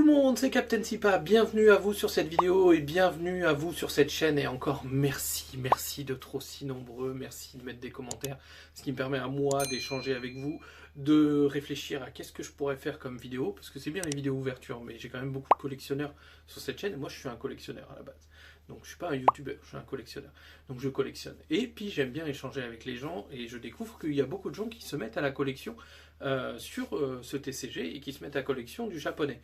le monde, c'est Captain Sipa, bienvenue à vous sur cette vidéo et bienvenue à vous sur cette chaîne et encore merci d'être aussi nombreux, merci de mettre des commentaires, ce qui me permet à moi d'échanger avec vous, de réfléchir à qu'est-ce que je pourrais faire comme vidéo, parce que c'est bien les vidéos ouverture, mais j'ai quand même beaucoup de collectionneurs sur cette chaîne et moi je suis un collectionneur à la base. Donc je suis pas un youtubeur, je suis un collectionneur. Donc je collectionne. Et puis j'aime bien échanger avec les gens et je découvre qu'il y a beaucoup de gens qui se mettent à la collection sur ce TCG et qui se mettent à la collection du japonais.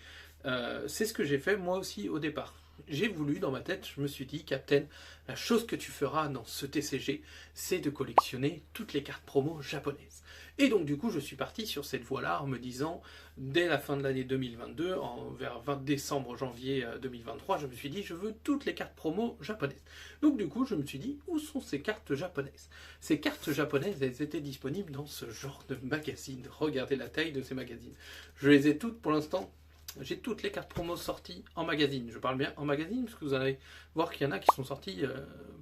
C'est ce que j'ai fait moi aussi au départ. J'ai voulu, dans ma tête, je me suis dit, Captain, la chose que tu feras dans ce TCG, c'est de collectionner toutes les cartes promo japonaises. Et donc du coup, je suis parti sur cette voie-là en me disant, dès la fin de l'année 2022, vers 20 décembre, janvier 2023, je me suis dit, je veux toutes les cartes promo japonaises. Donc du coup, je me suis dit, où sont ces cartes japonaises? Ces cartes japonaises, elles étaient disponibles dans ce genre de magazine. Regardez la taille de ces magazines. Je les ai toutes pour l'instant. J'ai toutes les cartes promo sorties en magazine. Je parle bien en magazine, parce que vous allez voir qu'il y en a qui sont sorties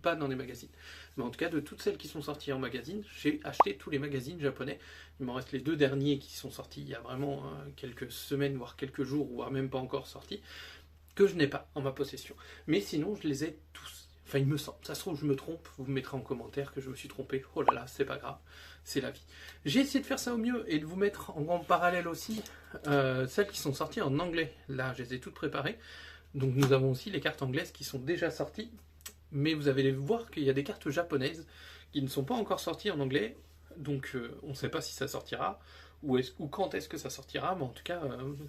pas dans les magazines. Mais en tout cas, de toutes celles qui sont sorties en magazine, j'ai acheté tous les magazines japonais. Il m'en reste les deux derniers qui sont sortis il y a vraiment quelques semaines, voire quelques jours, voire même pas encore sortis, que je n'ai pas en ma possession. Mais sinon, je les ai tous. Enfin, il me semble. Ça se trouve, je me trompe. Vous me mettrez en commentaire que je me suis trompé. Oh là là, c'est pas grave. C'est la vie. J'ai essayé de faire ça au mieux et de vous mettre en parallèle aussi celles qui sont sorties en anglais. Là, je les ai toutes préparées. Donc, nous avons aussi les cartes anglaises qui sont déjà sorties. Mais vous allez voir qu'il y a des cartes japonaises qui ne sont pas encore sorties en anglais. Donc, on ne sait pas si ça sortira ou quand est-ce que ça sortira. Mais en tout cas,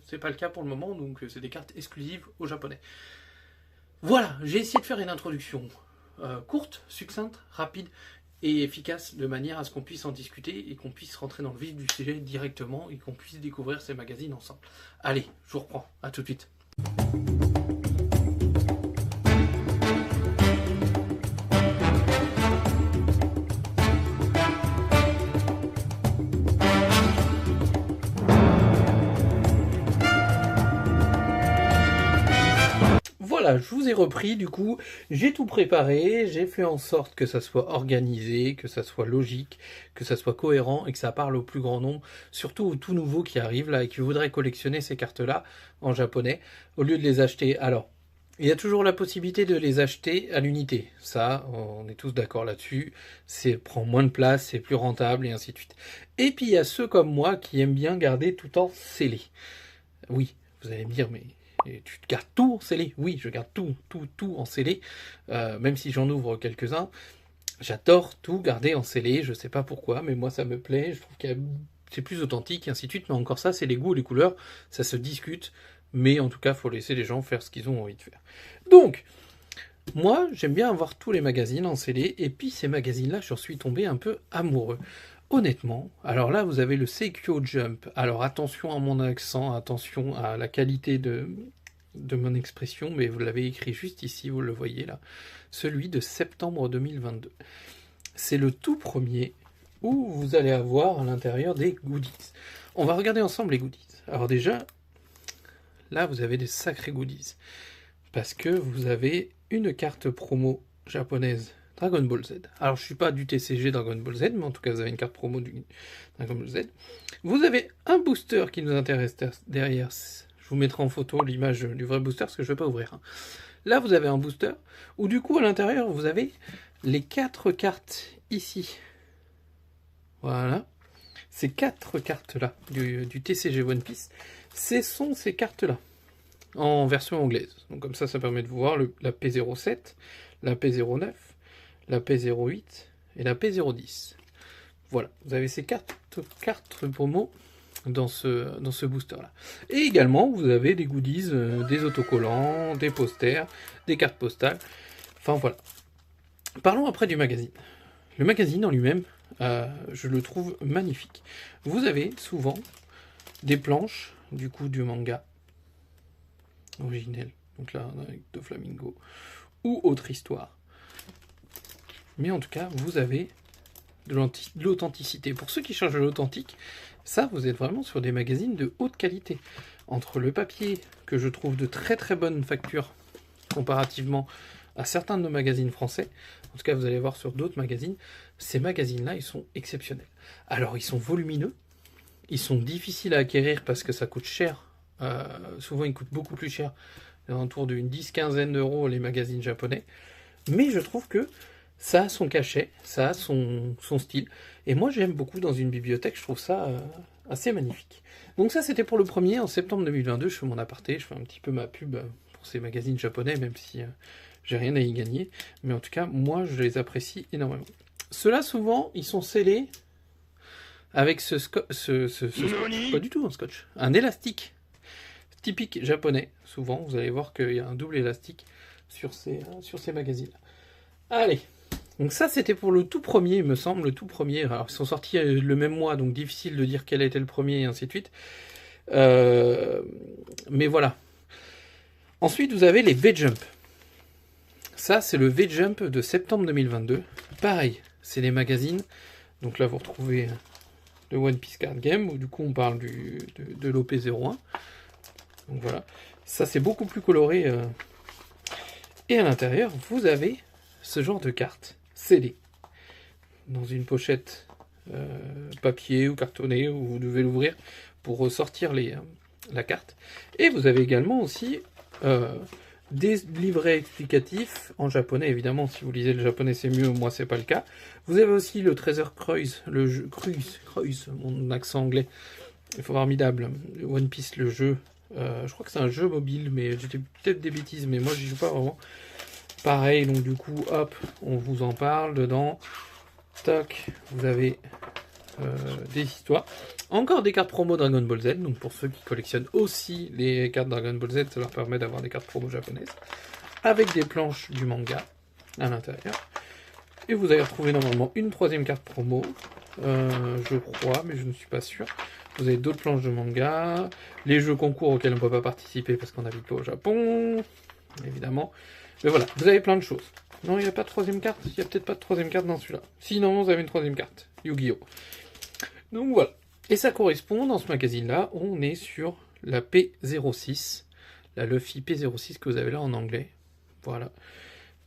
c'est pas le cas pour le moment. Donc, c'est des cartes exclusives aux japonais. Voilà, j'ai essayé de faire une introduction courte, succincte, rapide et efficace, de manière à ce qu'on puisse en discuter et qu'on puisse rentrer dans le vif du sujet directement et qu'on puisse découvrir ces magazines ensemble. Allez, je vous reprends, à tout de suite. Voilà, je vous ai repris, du coup, j'ai tout préparé, j'ai fait en sorte que ça soit organisé, que ça soit logique, que ça soit cohérent et que ça parle au plus grand nombre, surtout aux tout nouveaux qui arrivent là et qui voudraient collectionner ces cartes-là en japonais, au lieu de les acheter. Alors, il y a toujours la possibilité de les acheter à l'unité, ça, on est tous d'accord là-dessus, c'est prend moins de place, c'est plus rentable et ainsi de suite. Et puis il y a ceux comme moi qui aiment bien garder tout en scellé. Oui, vous allez me dire, mais... Et tu gardes tout en scellé? Oui, je garde tout en scellé, même si j'en ouvre quelques-uns. J'adore tout garder en scellé, je sais pas pourquoi, mais moi ça me plaît, je trouve que c'est plus authentique, et ainsi de suite, mais encore ça, c'est les goûts, les couleurs, ça se discute, mais en tout cas, il faut laisser les gens faire ce qu'ils ont envie de faire. Donc, moi, j'aime bien avoir tous les magazines en scellé, et puis ces magazines-là, j'en suis tombé un peu amoureux. Honnêtement, alors là, vous avez le Seikyo Jump. Alors attention à mon accent, attention à la qualité de mon expression, mais vous l'avez écrit juste ici, vous le voyez là. Celui de septembre 2022. C'est le tout premier où vous allez avoir à l'intérieur des goodies. On va regarder ensemble les goodies. Alors déjà, là, vous avez des sacrés goodies. Parce que vous avez une carte promo japonaise Dragon Ball Z. Alors, je ne suis pas du TCG Dragon Ball Z, mais en tout cas, vous avez une carte promo du Dragon Ball Z. Vous avez un booster qui nous intéresse derrière. Je vous mettrai en photo l'image du vrai booster, parce que je ne vais pas ouvrir. Là, vous avez un booster, où du coup, à l'intérieur, vous avez les 4 cartes ici. Voilà. Ces 4 cartes-là, du TCG One Piece, ce sont ces cartes-là, en version anglaise. Donc comme ça permet de vous voir la P07, la P09, la P08 et la P010. Voilà, vous avez ces 4 cartes promo dans ce booster-là. Et également, vous avez des goodies, des autocollants, des posters, des cartes postales. Enfin voilà. Parlons après du magazine. Le magazine en lui-même, je le trouve magnifique. Vous avez souvent des planches, du coup, du manga originel, donc là, avec Doflamingo, ou autre histoire. Mais en tout cas, vous avez de l'authenticité. Pour ceux qui cherchent de l'authentique, ça, vous êtes vraiment sur des magazines de haute qualité. Entre le papier, que je trouve de très très bonne facture, comparativement à certains de nos magazines français, en tout cas vous allez voir sur d'autres magazines, ces magazines-là, ils sont exceptionnels. Alors, ils sont volumineux, ils sont difficiles à acquérir parce que ça coûte cher Souvent, ils coûtent beaucoup plus cher, autour d'une 10-15 d'euros, les magazines japonais. Mais je trouve que ça a son cachet, ça a son style. Et moi, j'aime beaucoup dans une bibliothèque, je trouve ça assez magnifique. Donc ça, c'était pour le premier, en septembre 2022. Je fais mon aparté, je fais un petit peu ma pub pour ces magazines japonais, même si j'ai rien à y gagner. Mais en tout cas, moi, je les apprécie énormément. Ceux-là, souvent, ils sont scellés avec ce pas du tout un scotch, un élastique typique japonais. Souvent, vous allez voir qu'il y a un double élastique sur ces magazines. Allez, donc ça c'était pour le tout premier, il me semble, le tout premier. Alors ils sont sortis le même mois, donc difficile de dire quel a été le premier et ainsi de suite. Mais voilà. Ensuite, vous avez les V-Jump. Ça, c'est le V-Jump de septembre 2022. Pareil, c'est les magazines. Donc là, vous retrouvez le One Piece Card Game, où du coup on parle de l'OP01. Donc voilà. Ça, c'est beaucoup plus coloré. Et à l'intérieur, vous avez ce genre de carte scellée dans une pochette papier ou cartonné, où vous devez l'ouvrir pour ressortir la carte. Et vous avez également aussi des livrets explicatifs en japonais. Évidemment, si vous lisez le japonais, c'est mieux. Moi, c'est pas le cas. Vous avez aussi le Treasure Cruise, le jeu Cruise, mon accent anglais est formidable. One Piece, le jeu. Je crois que c'est un jeu mobile, mais j'ai peut-être des bêtises, mais moi, j'y joue pas vraiment. Pareil, donc du coup, hop, on vous en parle dedans. Toc, vous avez des histoires. Encore des cartes promo Dragon Ball Z, donc pour ceux qui collectionnent aussi les cartes Dragon Ball Z, ça leur permet d'avoir des cartes promo japonaises. Avec des planches du manga à l'intérieur. Et vous allez retrouver normalement une troisième carte promo, je crois, mais je ne suis pas sûr. Vous avez d'autres planches de manga, les jeux concours auxquels on ne peut pas participer parce qu'on n'habite pas au Japon, évidemment. Mais voilà, vous avez plein de choses. Non, il n'y a pas de troisième carte. Il n'y a peut-être pas de troisième carte dans celui-là. Sinon, vous avez une troisième carte. Yu-Gi-Oh! Donc voilà. Et ça correspond, dans ce magazine-là, on est sur la P06. La Luffy P06 que vous avez là en anglais. Voilà.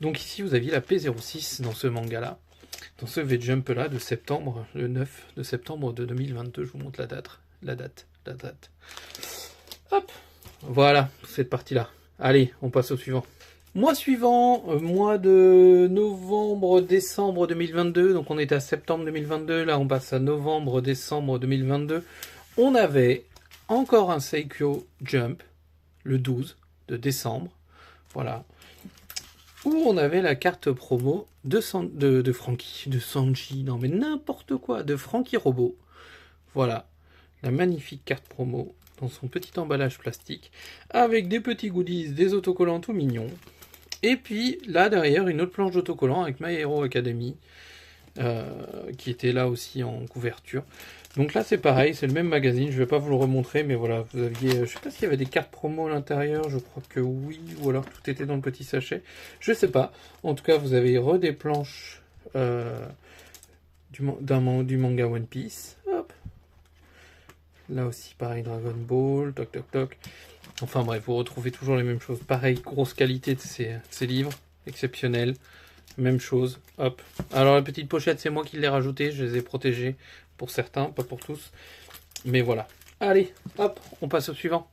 Donc ici, vous aviez la P06 dans ce manga-là. Dans ce V-Jump-là de septembre, le 9 de septembre de 2022. Je vous montre la date. Hop. Voilà, cette partie-là. Allez, on passe au suivant. Mois suivant, mois de novembre-décembre 2022, donc on était à septembre 2022, là on passe à novembre-décembre 2022. On avait encore un Seikyo Jump, le 12 de décembre, voilà, où on avait la carte promo de Franky, de Sanji, non mais n'importe quoi, de Franky Robot. Voilà, la magnifique carte promo dans son petit emballage plastique, avec des petits goodies, des autocollants tout mignons. Et puis là derrière une autre planche d'autocollant avec My Hero Academy qui était là aussi en couverture. Donc là c'est pareil, c'est le même magazine, je vais pas vous le remontrer, mais voilà, vous aviez, je sais pas s'il y avait des cartes promo à l'intérieur, je crois que oui, ou alors tout était dans le petit sachet, je sais pas. En tout cas vous avez des planches du manga One Piece. Hop. Là aussi pareil, Dragon Ball, toc toc toc. Enfin bref, vous retrouvez toujours les mêmes choses. Pareil, grosse qualité de ces livres, exceptionnel. Même chose, hop. Alors la petite pochette, c'est moi qui l'ai rajoutée, je les ai protégés pour certains, pas pour tous. Mais voilà. Allez, hop, on passe au suivant.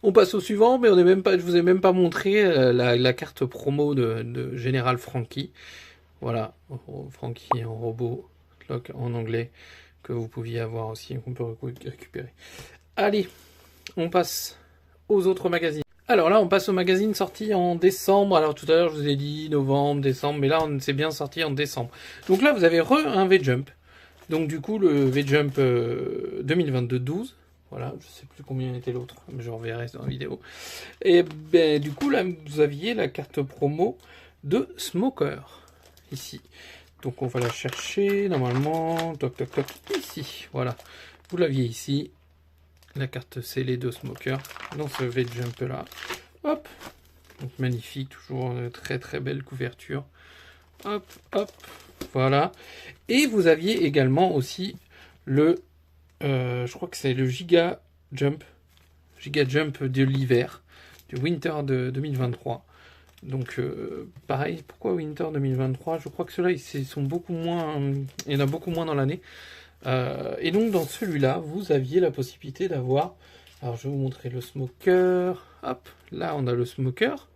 On passe au suivant, mais on est même pas, je vous ai même pas montré la carte promo de Général Franky. Voilà, Franky en robot, en anglais, que vous pouviez avoir aussi, qu'on peut récupérer. Allez, on passe aux autres magazines. Alors là, on passe au magazine sorti en décembre. Alors tout à l'heure, je vous ai dit novembre, décembre, mais là, on s'est bien sorti en décembre. Donc là, vous avez un V-Jump. Donc du coup, le V-Jump 2022-12. Voilà, je sais plus combien était l'autre, mais je reverrai dans la vidéo. Et ben du coup, là, vous aviez la carte promo de Smoker, ici. Donc on va la chercher, normalement, toc toc toc, ici, voilà. Vous l'aviez ici. La carte scellée de Smoker dans ce V-Jump là. Hop. Donc magnifique, toujours très très belle couverture. Hop, hop. Voilà. Et vous aviez également aussi le, je crois que c'est le Giga Jump de l'hiver, du Winter de 2023. Donc pareil, pourquoi Winter 2023? Je crois que ceux-là, ils sont beaucoup moins, il y en a beaucoup moins dans l'année. Et donc dans celui-là, vous aviez la possibilité d'avoir Alors je vais vous montrer le smoker. Hop, là on a le smoker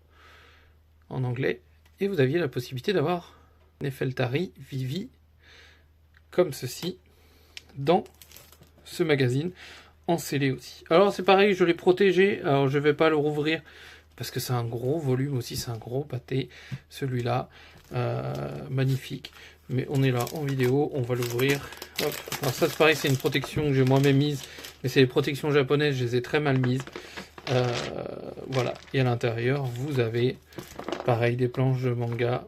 en anglais. Et vous aviez la possibilité d'avoir Nefeltari Vivi comme ceci dans ce magazine en scellé aussi. Alors c'est pareil, je l'ai protégé. Alors je vais pas le rouvrir parce que c'est un gros volume aussi, c'est un gros pâté celui-là. Magnifique. Mais on est là en vidéo, on va l'ouvrir. Alors ça c'est pareil, c'est une protection que j'ai moi-même mise. Mais c'est les protections japonaises, je les ai très mal mises. Voilà. Et à l'intérieur, vous avez pareil des planches de manga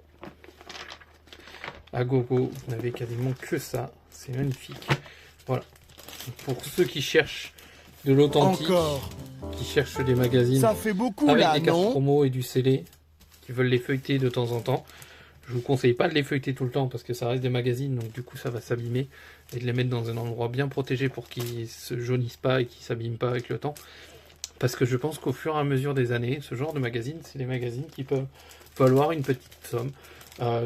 à gogo. Vous n'avez quasiment que ça. C'est magnifique. Voilà. Pour ceux qui cherchent de l'authentique, qui cherchent des magazines ça fait beaucoup, avec là, des cartes non? promo et du scellé, qui veulent les feuilleter de temps en temps. Je vous conseille pas de les feuilleter tout le temps parce que ça reste des magazines, donc du coup ça va s'abîmer, et de les mettre dans un endroit bien protégé pour qu'ils se jaunissent pas et qu'ils s'abîment pas avec le temps. Parce que je pense qu'au fur et à mesure des années, ce genre de magazines, c'est des magazines qui peuvent valoir une petite somme.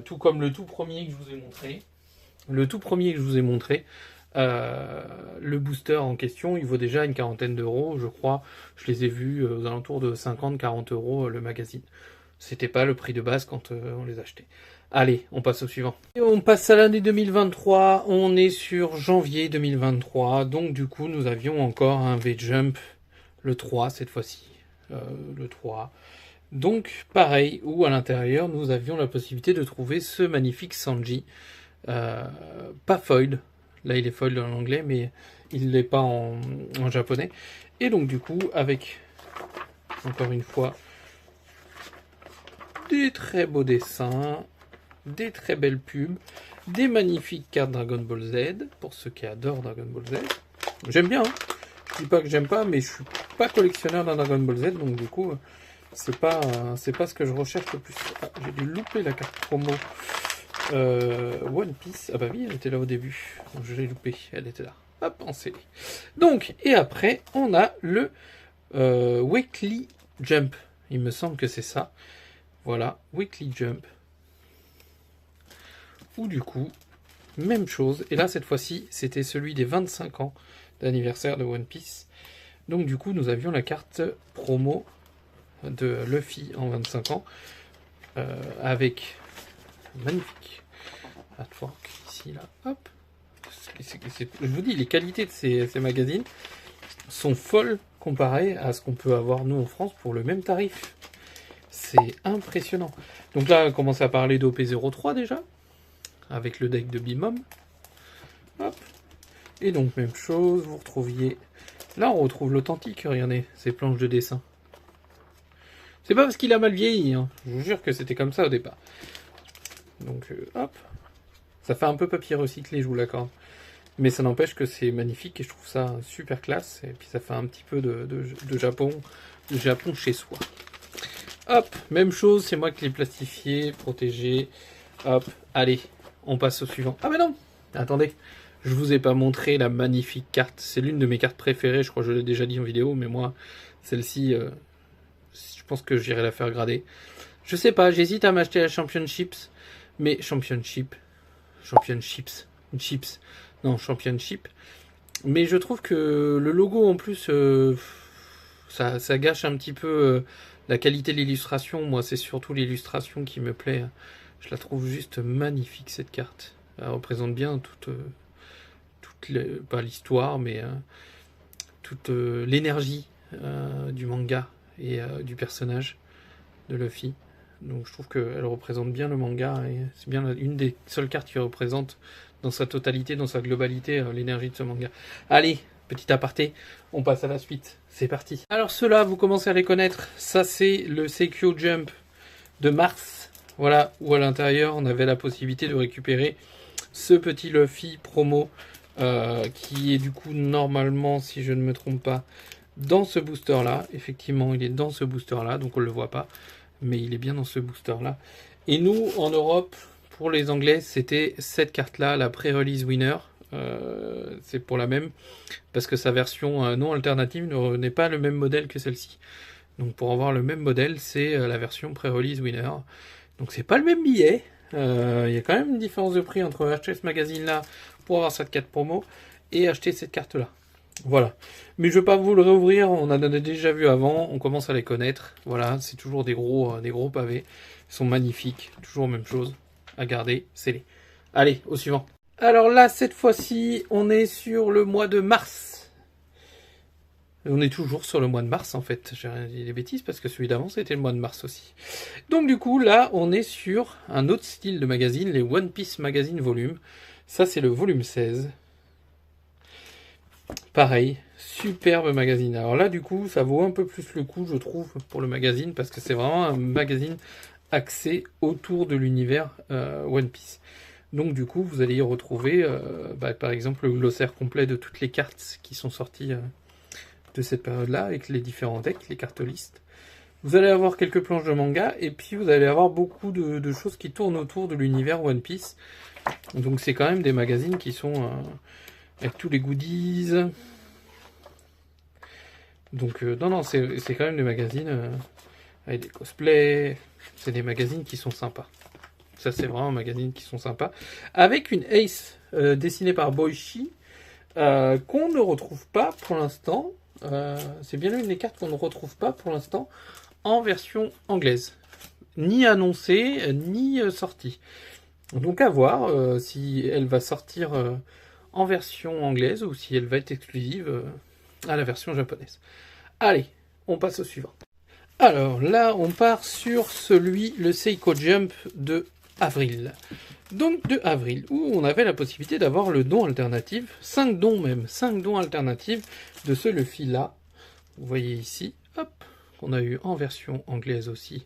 Tout comme le tout premier que je vous ai montré. Le tout premier que je vous ai montré, le booster en question, il vaut déjà une quarantaine d'euros, je crois. Je les ai vus aux alentours de 50-40 euros le magazine. C'était pas le prix de base quand on les achetait. Allez, on passe au suivant. Et on passe à l'année 2023. On est sur janvier 2023. Donc du coup, nous avions encore un V-Jump, le 3 cette fois-ci. Le 3. Donc pareil, où à l'intérieur, nous avions la possibilité de trouver ce magnifique Sanji. Pas foil. Là, il est foil en anglais, mais il l'est pas en japonais. Et donc du coup, avec, encore une fois, des très beaux dessins, des très belles pubs, des magnifiques cartes Dragon Ball Z, pour ceux qui adorent Dragon Ball Z. J'aime bien, hein. Je dis pas que j'aime pas, mais je suis pas collectionneur d'un Dragon Ball Z, donc du coup, c'est pas ce que je recherche le plus. Ah, j'ai dû louper la carte promo One Piece. Ah bah oui, elle était là au début. Je l'ai loupé, elle était là. Hop, en scellé. Donc, et après, on a le Weekly Jump. Il me semble que c'est ça. Voilà, Weekly Jump. Ou du coup, même chose. Et là, cette fois-ci, c'était celui des 25 ans d'anniversaire de One Piece. Donc du coup, nous avions la carte promo de Luffy en 25 ans. Avec magnifique artwork ici, là. Hop. Je vous dis, les qualités de ces magazines sont folles comparées à ce qu'on peut avoir nous en France pour le même tarif. C'est impressionnant. Donc là, on commence à parler d'OP03 déjà, avec le deck de Bimom. Hop. Et donc, même chose, vous retrouviez... Là, on retrouve l'authentique, regardez, ces planches de dessin. C'est pas parce qu'il a mal vieilli, hein. Je vous jure que c'était comme ça au départ. Donc, hop. Ça fait un peu papier recyclé, je vous l'accorde. Mais ça n'empêche que c'est magnifique et je trouve ça super classe. Et puis ça fait un petit peu de Japon chez soi. Hop, même chose, c'est moi qui l'ai plastifié, protégé. Hop, allez, on passe au suivant. Ah mais non, attendez, je vous ai pas montré la magnifique carte. C'est l'une de mes cartes préférées, je crois que je l'ai déjà dit en vidéo, mais moi, celle-ci, je pense que j'irai la faire grader. Je sais pas, j'hésite à m'acheter la Championship, mais Championship, non, Championship. Mais je trouve que le logo en plus, ça gâche un petit peu la qualité de l'illustration. Moi, c'est surtout l'illustration qui me plaît. Je la trouve juste magnifique, cette carte. Elle représente bien pas l'histoire, mais toute l'énergie du manga et du personnage de Luffy. Donc je trouve qu'elle représente bien le manga et c'est bien une des seules cartes qui représente dans sa totalité, dans sa globalité, l'énergie de ce manga. Allez, petit aparté, on passe à la suite. C'est parti. Alors ceux-là, vous commencez à les connaître. Ça, c'est le Seikyo Jump de mars. Voilà, où à l'intérieur, on avait la possibilité de récupérer ce petit Luffy promo qui est du coup normalement, si je ne me trompe pas, dans ce booster-là. Effectivement, il est dans ce booster-là, donc on ne le voit pas. Mais il est bien dans ce booster-là. Et nous, en Europe, pour les Anglais, c'était cette carte-là, la Pre-Release Winner. C'est pour la même, parce que sa version non alternative n'est pas le même modèle que celle-ci. Donc pour avoir le même modèle, c'est la version Pre-Release Winner. Donc c'est pas le même billet. Il y a quand même une différence de prix entre acheter ce magazine-là pour avoir cette carte promo et acheter cette carte-là. Voilà. Mais je vais pas vous le réouvrir, on en a déjà vu avant, on commence à les connaître. Voilà, c'est toujours des gros pavés. Ils sont magnifiques, toujours même chose. À garder, c'est les. Allez, au suivant. Alors là, cette fois-ci, on est sur le mois de mars. On est toujours sur le mois de mars, en fait. J'ai rien dit des bêtises, parce que celui d'avant, c'était le mois de mars aussi. Donc du coup, là, on est sur un autre style de magazine, les One Piece Magazine Volume. Ça, c'est le volume 16. Pareil, superbe magazine. Alors là, du coup, ça vaut un peu plus le coup, je trouve, pour le magazine, parce que c'est vraiment un magazine axé autour de l'univers One Piece. Donc du coup, vous allez y retrouver, par exemple, le glossaire complet de toutes les cartes qui sont sorties de cette période-là, avec les différents decks, les cartes listes. Vous allez avoir quelques planches de manga, et puis vous allez avoir beaucoup de choses qui tournent autour de l'univers One Piece. Donc c'est quand même des magazines qui sont avec tous les goodies. Donc non, c'est quand même des magazines avec des cosplays. C'est des magazines qui sont sympas. Ça, c'est vraiment un magazine qui sont sympas. Avec une Ace dessinée par Boichi, qu'on ne retrouve pas pour l'instant. C'est bien l'une des cartes qu'on ne retrouve pas pour l'instant en version anglaise. Ni annoncée, ni sortie. Donc à voir si elle va sortir en version anglaise ou si elle va être exclusive à la version japonaise. Allez, on passe au suivant. Alors là, on part sur le Seiko Jump de avril. Donc de avril, où on avait la possibilité d'avoir le don alternatif, 5 dons même, 5 dons alternatifs de ce Luffy-là. Vous voyez ici, hop, qu'on a eu en version anglaise aussi,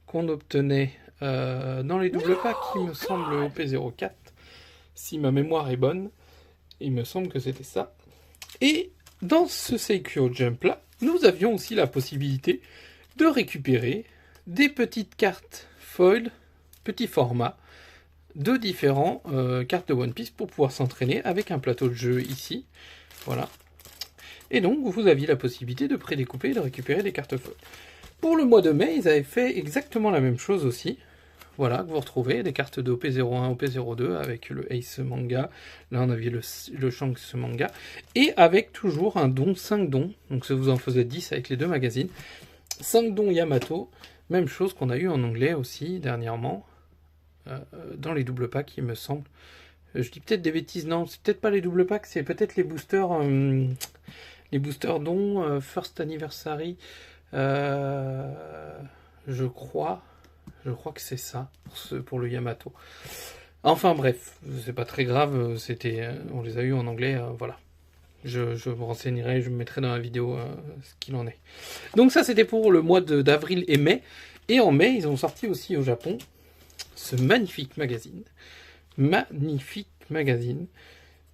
qu'on obtenait dans les doubles packs, il me semble, au P04, si ma mémoire est bonne. Il me semble que c'était ça. Et dans ce Seiko Jump là, nous avions aussi la possibilité de récupérer des petites cartes foil, petit format, de différents cartes de One Piece pour pouvoir s'entraîner avec un plateau de jeu ici. Voilà. Et donc vous aviez la possibilité de prédécouper et de récupérer des cartes foil. Pour le mois de mai, ils avaient fait exactement la même chose aussi. Voilà, que vous retrouvez des cartes de OP01, OP02 avec le Ace manga. Là, on avait le Shanks manga. Et avec toujours un don, 5 dons. Donc, ça vous en faisait 10 avec les deux magazines. 5 dons Yamato. Même chose qu'on a eu en anglais aussi dernièrement. Dans les double packs, il me semble. Je dis peut-être des bêtises. Non, c'est peut-être pas les double packs. C'est peut-être les boosters. Les boosters dont First Anniversary. Je crois. Je crois que c'est ça pour le Yamato. Enfin bref, c'est pas très grave. On les a eu en anglais. Voilà. Je me renseignerai, je me mettrai dans la vidéo ce qu'il en est. Donc ça, c'était pour le mois d'avril et mai. Et en mai, ils ont sorti aussi au Japon ce magnifique magazine. Magnifique magazine.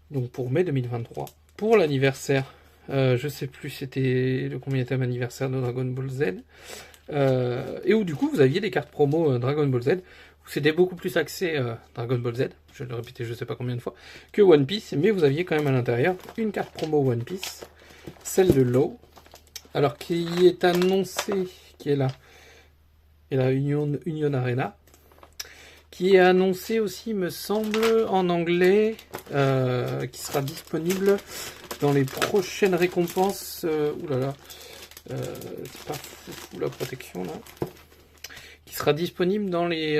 Donc pour mai 2023. Pour l'anniversaire, je sais plus c'était le combienième anniversaire de Dragon Ball Z. Et où du coup vous aviez des cartes promo Dragon Ball Z, où c'était beaucoup plus axé Dragon Ball Z, je l'ai répété je sais pas combien de fois, que One Piece, mais vous aviez quand même à l'intérieur une carte promo One Piece, celle de Law, alors qui est annoncée, qui est là, et la Union Arena, qui est annoncée aussi, me semble, en anglais, qui sera disponible dans les prochaines récompenses, oulala, c'est pas fou la protection là, qui sera disponible dans les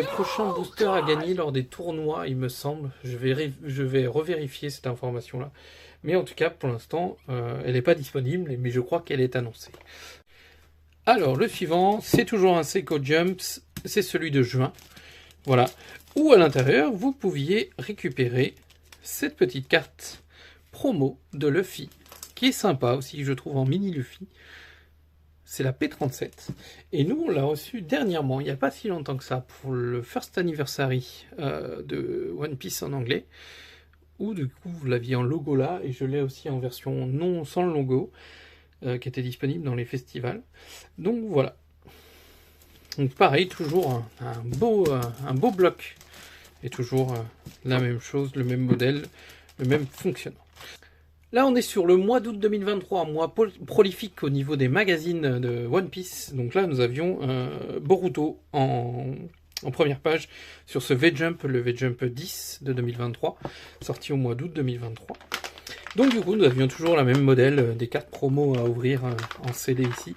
prochains boosters à gagner lors des tournois, il me semble. Je vais revérifier cette information là, mais en tout cas pour l'instant elle n'est pas disponible, mais je crois qu'elle est annoncée. Alors le suivant, c'est toujours un Seiko Jumps, c'est celui de juin, voilà, où à l'intérieur vous pouviez récupérer cette petite carte promo de Luffy, qui est sympa aussi, je trouve, en mini Luffy. C'est la P37. Et nous, on l'a reçu dernièrement, il n'y a pas si longtemps que ça, pour le First Anniversary de One Piece en anglais, où du coup, vous l'aviez en logo là, et je l'ai aussi en version non sans le logo, qui était disponible dans les festivals. Donc voilà. Donc pareil, toujours un beau bloc. Et toujours la même chose, le même modèle, le même fonctionnement. Là, on est sur le mois d'août 2023, un mois prolifique au niveau des magazines de One Piece. Donc là, nous avions Boruto en première page sur ce V-Jump, le V-Jump 10 de 2023, sorti au mois d'août 2023. Donc du coup, nous avions toujours la même modèle des cartes promo à ouvrir en CD ici.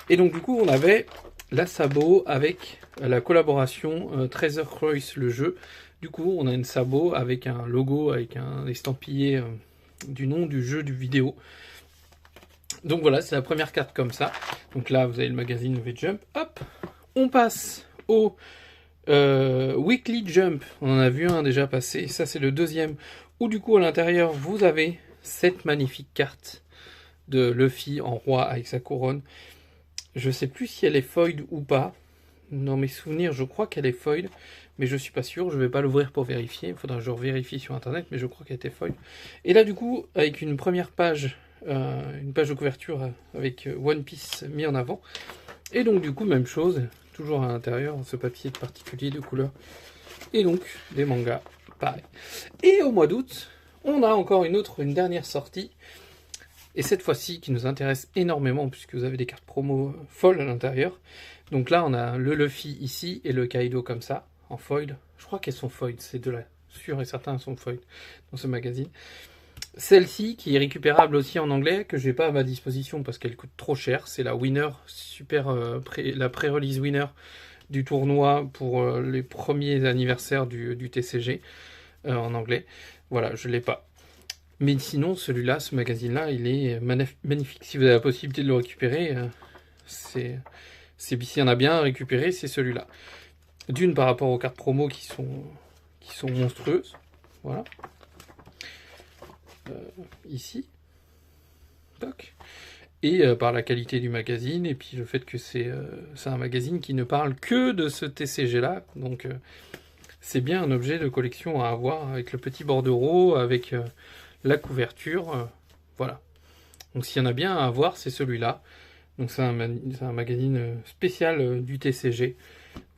Et donc du coup, on avait la sabot avec la collaboration Treasure Cruise, le jeu. Du coup, on a une sabot avec un logo, avec un estampillé du nom du jeu, du vidéo. Donc voilà, c'est la première carte comme ça. Donc là, vous avez le magazine V-Jump. Hop, on passe au Weekly Jump. On en a vu un déjà passer. Ça, c'est le deuxième. Où du coup, à l'intérieur, vous avez cette magnifique carte de Luffy en roi avec sa couronne. Je sais plus si elle est foiled ou pas. Dans mes souvenirs, je crois qu'elle est foiled, mais je suis pas sûr. Je vais pas l'ouvrir pour vérifier. Il faudra que je vérifie sur internet, mais je crois qu'elle était foiled. Et là, du coup, avec une première page, une page de couverture avec One Piece mis en avant. Et donc, du coup, même chose, toujours à l'intérieur, ce papier particulier de couleur. Et donc, des mangas, pareil. Et au mois d'août, on a encore une dernière sortie. Et cette fois-ci, qui nous intéresse énormément, puisque vous avez des cartes promo folles à l'intérieur. Donc là, on a le Luffy ici et le Kaido comme ça, en foil. Je crois qu'elles sont foil, ces deux-là. Sûr et certain, elles sont foil dans ce magazine. Celle-ci, qui est récupérable aussi en anglais, que je n'ai pas à ma disposition parce qu'elle coûte trop cher. C'est la winner, la pré-release winner du tournoi pour les premiers anniversaires du TCG en anglais. Voilà, je ne l'ai pas. Mais sinon, celui-là, ce magazine-là, il est magnifique. Si vous avez la possibilité de le récupérer, s'il y en a bien à récupérer, c'est celui-là. D'une, par rapport aux cartes promo qui sont monstrueuses. Voilà. Ici. Toc. Et par la qualité du magazine, et puis le fait que c'est un magazine qui ne parle que de ce TCG-là. Donc, c'est bien un objet de collection à avoir, avec le petit bordereau, avec la couverture, voilà. Donc s'il y en a bien à avoir, c'est celui-là. Donc c'est un magazine spécial du TCG,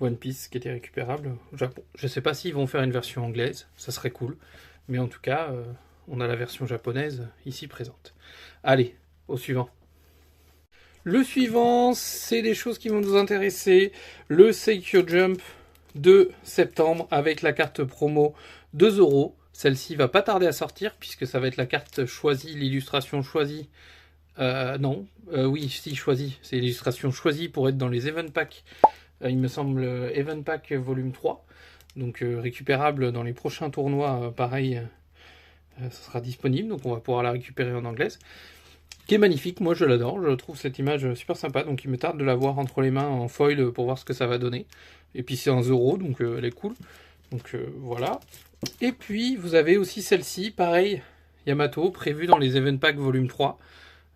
One Piece, qui était récupérable au Japon. Je ne sais pas s'ils vont faire une version anglaise, ça serait cool. Mais en tout cas, on a la version japonaise ici présente. Allez, au suivant. Le suivant, c'est des choses qui vont nous intéresser. Le Seikyo Jump de septembre avec la carte promo 2 €. Celle-ci va pas tarder à sortir puisque ça va être la carte choisie, l'illustration choisie. Oui, si choisie. C'est l'illustration choisie pour être dans les Event Pack. Il me semble Event Pack volume 3. Donc récupérable dans les prochains tournois, pareil, ça sera disponible. Donc on va pouvoir la récupérer en anglaise. Qui est magnifique, moi je l'adore. Je trouve cette image super sympa. Donc il me tarde de la voir entre les mains en foil pour voir ce que ça va donner. Et puis c'est en 1 €, donc elle est cool. Donc voilà. Et puis, vous avez aussi celle-ci, pareil, Yamato, prévue dans les Event Pack volume 3,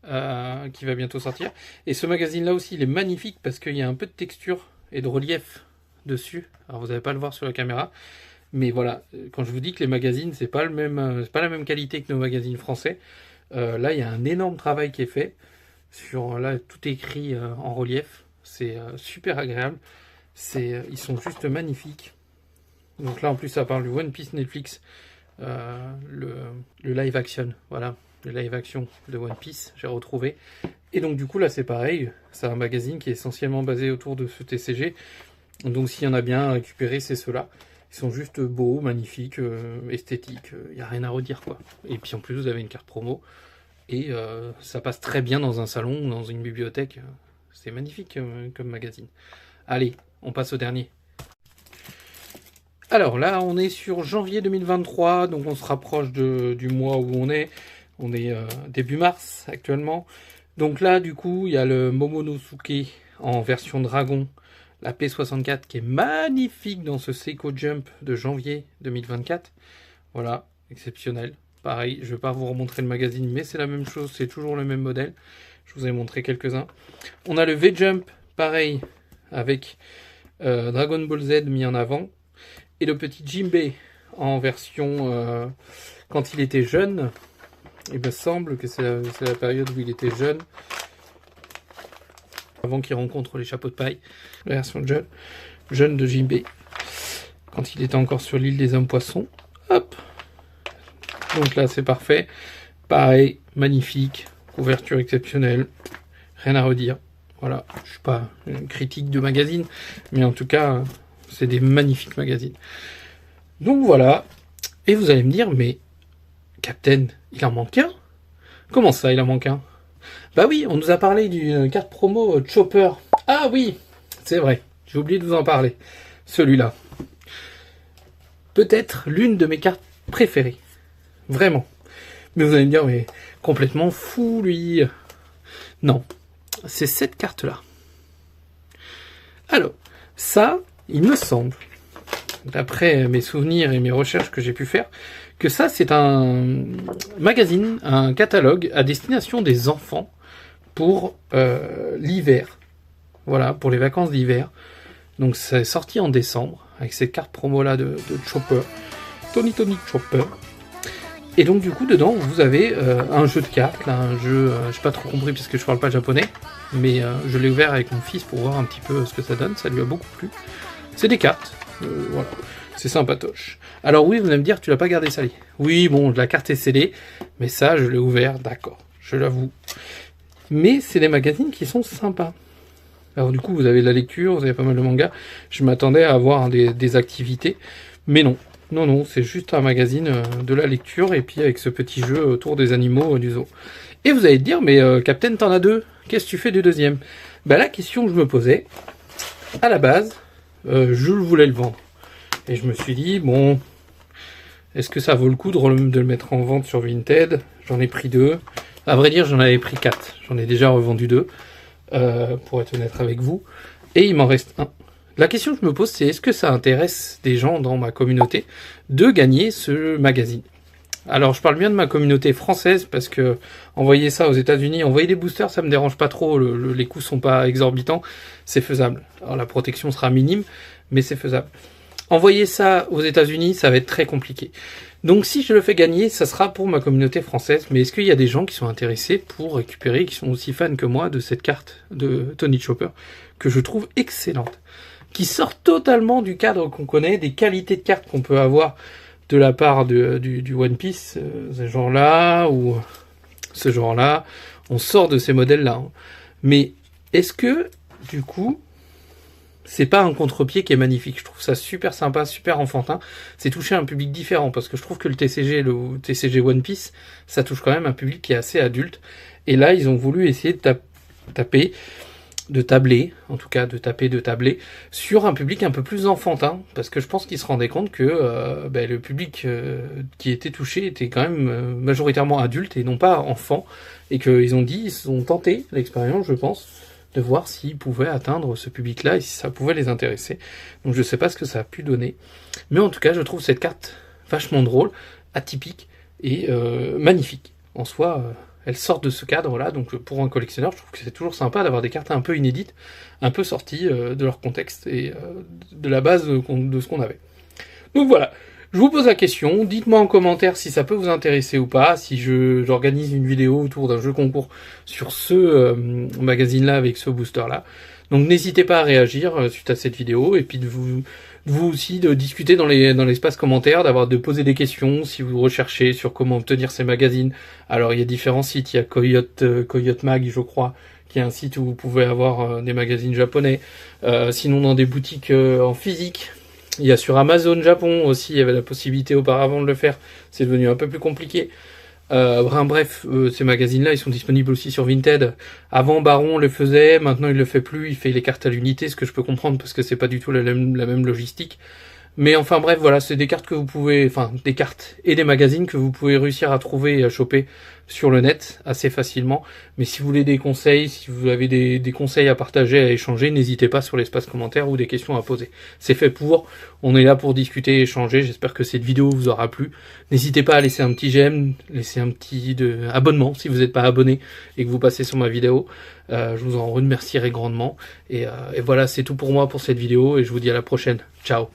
qui va bientôt sortir. Et ce magazine-là aussi, il est magnifique parce qu'il y a un peu de texture et de relief dessus. Alors, vous n'allez pas le voir sur la caméra. Mais voilà, quand je vous dis que les magazines, c'est pas la même qualité que nos magazines français. Là, il y a un énorme travail qui est fait. Là, tout est écrit en relief. C'est super agréable. Ils sont juste magnifiques. Donc là, en plus, ça parle du One Piece Netflix, le live action. Voilà, le live action de One Piece, j'ai retrouvé. Et donc, du coup, là, c'est pareil. C'est un magazine qui est essentiellement basé autour de ce TCG. Donc, s'il y en a bien à récupérer, c'est ceux-là. Ils sont juste beaux, magnifiques, esthétiques. Il n'y a rien à redire, quoi. Et puis, en plus, vous avez une carte promo. Et ça passe très bien dans un salon, dans une bibliothèque. C'est magnifique comme magazine. Allez, on passe au dernier. Alors là, on est sur janvier 2023, donc on se rapproche du mois où on est. On est début mars actuellement. Donc là, du coup, il y a le Momonosuke en version dragon, la P64 qui est magnifique dans ce Seiko Jump de janvier 2024. Voilà, exceptionnel. Pareil, je ne vais pas vous remontrer le magazine, mais c'est la même chose, c'est toujours le même modèle. Je vous ai montré quelques-uns. On a le V-Jump, pareil, avec Dragon Ball Z mis en avant. Et le petit Jinbei en version quand il était jeune. Il me semble que c'est la période où il était jeune. Avant qu'il rencontre les chapeaux de paille. La version jeune de Jinbei. Quand il était encore sur l'île des hommes poissons. Hop. Donc là, c'est parfait. Pareil, magnifique. Couverture exceptionnelle. Rien à redire. Voilà. Je ne suis pas une critique de magazine. Mais en tout cas, c'est des magnifiques magazines. Donc voilà. Et vous allez me dire, mais Captain, il en manque un. Comment ça, il en manque un? Bah oui, on nous a parlé d'une carte promo Chopper. Ah oui, c'est vrai, j'ai oublié de vous en parler. Celui-là. Peut-être l'une de mes cartes préférées. Vraiment. Mais vous allez me dire, mais complètement fou, lui. Non, c'est cette carte-là. Alors, ça, il me semble, d'après mes souvenirs et mes recherches que j'ai pu faire, que ça, c'est un magazine, un catalogue à destination des enfants pour l'hiver. Voilà, pour les vacances d'hiver. Donc, c'est sorti en décembre, avec cette carte promo-là de Chopper. Tony Chopper. Et donc, du coup, dedans, vous avez un jeu de cartes, là, un jeu, j'ai pas trop compris parce que je parle pas japonais, mais je l'ai ouvert avec mon fils pour voir un petit peu ce que ça donne, ça lui a beaucoup plu. C'est des cartes, voilà, c'est sympatoche. Alors oui, vous allez me dire, tu l'as pas gardé scellé. Oui, bon, la carte est scellée, mais ça, je l'ai ouvert, d'accord, je l'avoue. Mais c'est des magazines qui sont sympas. Alors du coup, vous avez de la lecture, vous avez pas mal de mangas, je m'attendais à avoir des activités, mais non. Non, non, c'est juste un magazine de la lecture, et puis avec ce petit jeu autour des animaux du zoo. Et vous allez te dire, mais Captain, t'en as deux, qu'est-ce que tu fais du deuxième? Bah la question que je me posais, à la base, je voulais le vendre. Et je me suis dit, bon, est-ce que ça vaut le coup de le mettre en vente sur Vinted? J'en ai pris 2. À vrai dire, j'en avais pris 4. J'en ai déjà revendu 2, pour être honnête avec vous. Et il m'en reste un. La question que je me pose, c'est est-ce que ça intéresse des gens dans ma communauté de gagner ce magazine? Alors, je parle bien de ma communauté française parce que envoyer ça aux États-Unis, envoyer des boosters, ça me dérange pas trop. Les coûts sont pas exorbitants, c'est faisable. Alors, la protection sera minime, mais c'est faisable. Envoyer ça aux États-Unis, ça va être très compliqué. Donc, si je le fais gagner, ça sera pour ma communauté française. Mais est-ce qu'il y a des gens qui sont intéressés pour récupérer, qui sont aussi fans que moi de cette carte de Tony Chopper, que je trouve excellente, qui sort totalement du cadre qu'on connaît, des qualités de cartes qu'on peut avoir de la part du One Piece, ce genre-là, ou ce genre-là. On sort de ces modèles-là. Hein. Mais est-ce que, du coup, c'est pas un contre-pied qui est magnifique? Je trouve ça super sympa, super enfantin. C'est toucher un public différent, parce que je trouve que le TCG One Piece, ça touche quand même un public qui est assez adulte. Et là, ils ont voulu essayer de tabler sur un public un peu plus enfantin, parce que je pense qu'ils se rendaient compte que le public qui était touché était quand même majoritairement adulte et non pas enfant, et qu'ils ont tenté l'expérience, je pense, de voir s'ils pouvaient atteindre ce public-là et si ça pouvait les intéresser. Donc je sais pas ce que ça a pu donner, mais en tout cas je trouve cette carte vachement drôle, atypique et magnifique. En soi, elles sortent de ce cadre-là, donc pour un collectionneur, je trouve que c'est toujours sympa d'avoir des cartes un peu inédites, un peu sorties de leur contexte et de la base de ce qu'on avait. Donc voilà, je vous pose la question, dites-moi en commentaire si ça peut vous intéresser ou pas, si j'organise une vidéo autour d'un jeu concours sur ce magazine-là avec ce booster-là. Donc n'hésitez pas à réagir suite à cette vidéo, et puis de vous aussi de discuter dans l'espace commentaire, de poser des questions si vous recherchez sur comment obtenir ces magazines. Alors il y a différents sites, il y a Coyote Mag, je crois, qui est un site où vous pouvez avoir des magazines japonais. Sinon dans des boutiques en physique, il y a sur Amazon Japon aussi, il y avait la possibilité auparavant de le faire, c'est devenu un peu plus compliqué. Bref, ces magazines-là, ils sont disponibles aussi sur Vinted. Avant, Baron le faisait, maintenant il le fait plus, il fait les cartes à l'unité, ce que je peux comprendre parce que c'est pas du tout la même logistique. Mais enfin bref, voilà, c'est des cartes que vous pouvez, des cartes et des magazines que vous pouvez réussir à trouver et à choper sur le net assez facilement. Mais si vous voulez des conseils, si vous avez des conseils à partager, à échanger, n'hésitez pas sur l'espace commentaire ou des questions à poser. C'est fait pour, on est là pour discuter et échanger. J'espère que cette vidéo vous aura plu. N'hésitez pas à laisser un petit j'aime, laisser un petit abonnement si vous n'êtes pas abonné et que vous passez sur ma vidéo. Je vous en remercierai grandement. Et voilà, c'est tout pour moi pour cette vidéo et je vous dis à la prochaine. Ciao.